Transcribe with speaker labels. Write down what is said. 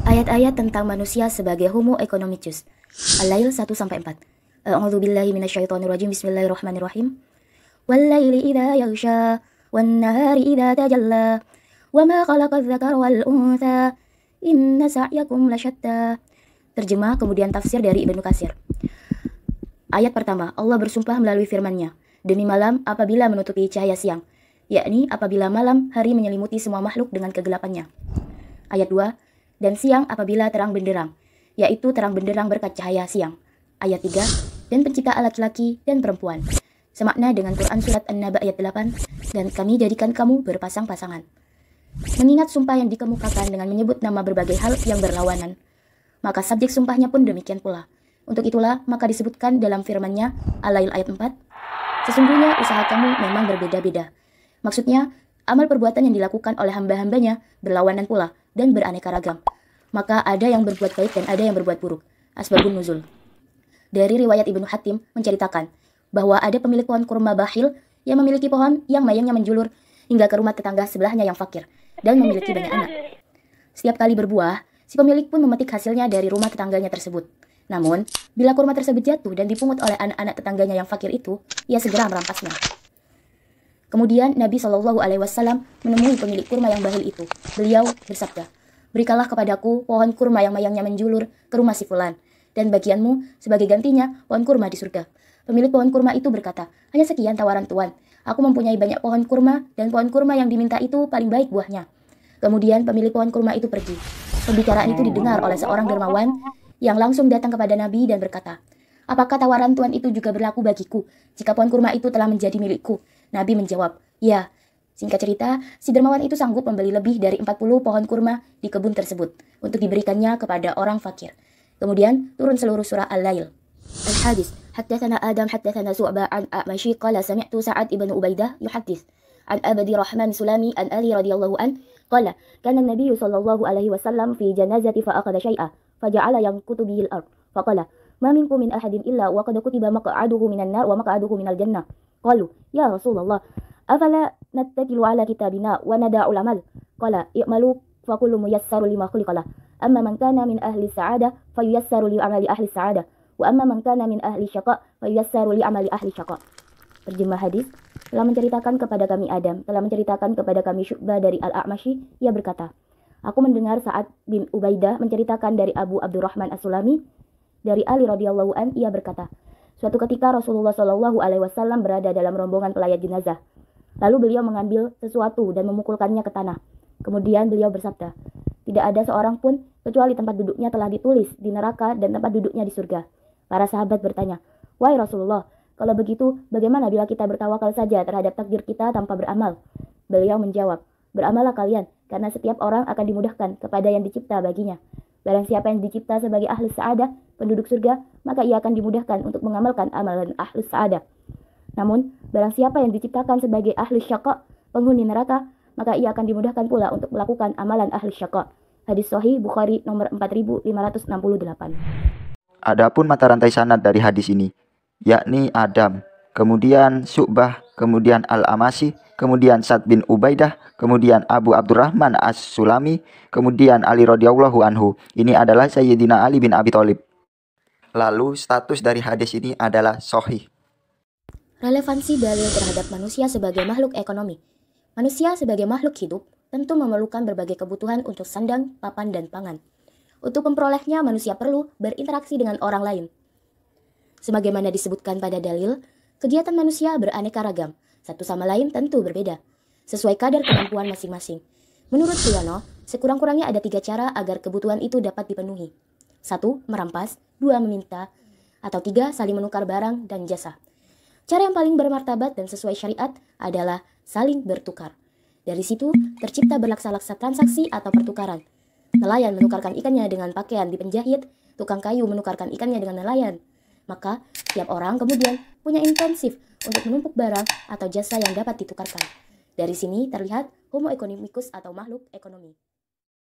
Speaker 1: Ayat-ayat tentang manusia sebagai Homo economicus. Al-Lail 1-4. A'udzubillahi minasyaitonirrajim. Bismillahirrahmanirrahim. Wal-laili idza yaghsha wan-nahari idza tajalla wa ma khalaqadz dzakara wal untha inna sa'yakum lasyatta. Terjemah kemudian tafsir dari Ibnu Katsir. Ayat pertama, Allah bersumpah melalui firman-Nya, demi malam apabila menutupi cahaya siang, yakni apabila malam hari menyelimuti semua makhluk dengan kegelapannya. Ayat 2, dan siang apabila terang benderang, yaitu terang benderang berkat cahaya siang. Ayat 3, dan penciptaan laki-laki dan perempuan. Semakna dengan Quran Surat An-Naba ayat 8, dan kami jadikan kamu berpasang-pasangan. Mengingat sumpah yang dikemukakan dengan menyebut nama berbagai hal yang berlawanan, maka subjek sumpahnya pun demikian pula. Untuk itulah maka disebutkan dalam firman-Nya, Al-Lail ayat 4, sesungguhnya usaha kamu memang berbeda-beda. Maksudnya, amal perbuatan yang dilakukan oleh hamba-hambanya berlawanan pula dan beraneka ragam. Maka ada yang berbuat baik dan ada yang berbuat buruk. Asbabun nuzul. Dari riwayat Ibnu Hatim menceritakan bahwa ada pemilik pohon kurma bakhil yang memiliki pohon yang mayangnya menjulur hingga ke rumah tetangga sebelahnya yang fakir dan memiliki banyak anak. Setiap kali berbuah, si pemilik pun memetik hasilnya dari rumah tetangganya tersebut. Namun, bila kurma tersebut jatuh dan dipungut oleh anak-anak tetangganya yang fakir itu, ia segera merampasnya. Kemudian Nabi Shallallahu Alaihi Wasallam menemui pemilik kurma yang bakhil itu. Beliau bersabda, berikanlah kepadaku pohon kurma yang mayangnya menjulur ke rumah si fulan, dan bagianmu sebagai gantinya pohon kurma di surga. Pemilik pohon kurma itu berkata, hanya sekian tawaran Tuan. Aku mempunyai banyak pohon kurma, dan pohon kurma yang diminta itu paling baik buahnya. Kemudian pemilik pohon kurma itu pergi. Pembicaraan itu didengar oleh seorang dermawan yang langsung datang kepada Nabi dan berkata, apakah tawaran Tuan itu juga berlaku bagiku jika pohon kurma itu telah menjadi milikku? Nabi menjawab, ya. Singkat cerita, si dermawan itu sanggup membeli lebih dari 40 pohon kurma di kebun tersebut untuk diberikannya kepada orang fakir. Kemudian turun seluruh surah Al-Lail. Al-Hadis, haddatsana Adam haddatsana Su'ba an A'mashi qala sami'tu Sa'ad ibn Ubaidah yuhaddits an Abdi Rahman Sulami an Ali radhiyallahu an qala kana an-nabiy sallallahu alaihi wasallam fi janazati fa akhadha shay'a faja'ala yanqutu bihi al-ard faqala ma minkum min ahadin illa wa qad kutiba maq'aduhu minan nar wa maq'aduhu minal jannah. Qalu, ya Rasulullah, afala nattakilu ala kitabina wa nada'ul amal? Qala, i'malu fa kullu muyassaru lima khuliqalah. Amma man kana min ahli sa'adah fayuyassaru li amali ahli sa'adah, wa amma man kana min ahli syaqa fayuyassaru li amali ahli syaqa. Terjemah hadis, telah menceritakan kepada kami Adam, telah menceritakan kepada kami Syu'bah dari Al-A'mashi, ia berkata, aku mendengar Sa'ad bin Ubaidah menceritakan dari Abu Abdurrahman As-Sulami, dari Ali radhiyallahu an, ia berkata, suatu ketika Rasulullah Shallallahu Alaihi Wasallam berada dalam rombongan pelayat jenazah. Lalu beliau mengambil sesuatu dan memukulkannya ke tanah. Kemudian beliau bersabda, tidak ada seorang pun kecuali tempat duduknya telah ditulis di neraka dan tempat duduknya di surga. Para sahabat bertanya, wahai Rasulullah, kalau begitu bagaimana bila kita bertawakal saja terhadap takdir kita tanpa beramal? Beliau menjawab, beramallah kalian, karena setiap orang akan dimudahkan kepada yang dicipta baginya. Barang siapa yang dicipta sebagai ahli sa'adah, penduduk surga, maka ia akan dimudahkan untuk mengamalkan amalan ahli sa'adah. Namun, barang siapa yang diciptakan sebagai ahli syaqa, penghuni neraka, maka ia akan dimudahkan pula untuk melakukan amalan ahli syaqa. Hadis Sahih Bukhari nomor 4568.
Speaker 2: Adapun mata rantai sanad dari hadis ini, yakni Adam, kemudian Syu'bah, kemudian Al-A'mashi, kemudian Sa'ad bin Ubaidah, kemudian Abu Abdurrahman As-Sulami, kemudian Ali radhiyallahu anhu. Ini adalah Sayyidina Ali bin Abi Thalib. Lalu status dari hadis ini adalah sahih.
Speaker 1: Relevansi dalil terhadap manusia sebagai makhluk ekonomi. Manusia sebagai makhluk hidup tentu memerlukan berbagai kebutuhan untuk sandang, papan, dan pangan. Untuk memperolehnya, manusia perlu berinteraksi dengan orang lain. Sebagaimana disebutkan pada dalil, kegiatan manusia beraneka ragam, satu sama lain tentu berbeda, sesuai kadar kemampuan masing-masing. Menurut Priyono, sekurang-kurangnya ada 3 cara agar kebutuhan itu dapat dipenuhi. 1. Merampas, 2. Meminta, atau 3. Saling menukar barang dan jasa. Cara yang paling bermartabat dan sesuai syariat adalah saling bertukar. Dari situ tercipta berlaksa-laksa transaksi atau pertukaran. Nelayan menukarkan ikannya dengan pakaian di penjahit, tukang kayu menukarkan ikannya dengan nelayan. Maka, tiap orang kemudian punya intensif untuk menumpuk barang atau jasa yang dapat ditukarkan. Dari sini terlihat Homo economicus atau makhluk ekonomi.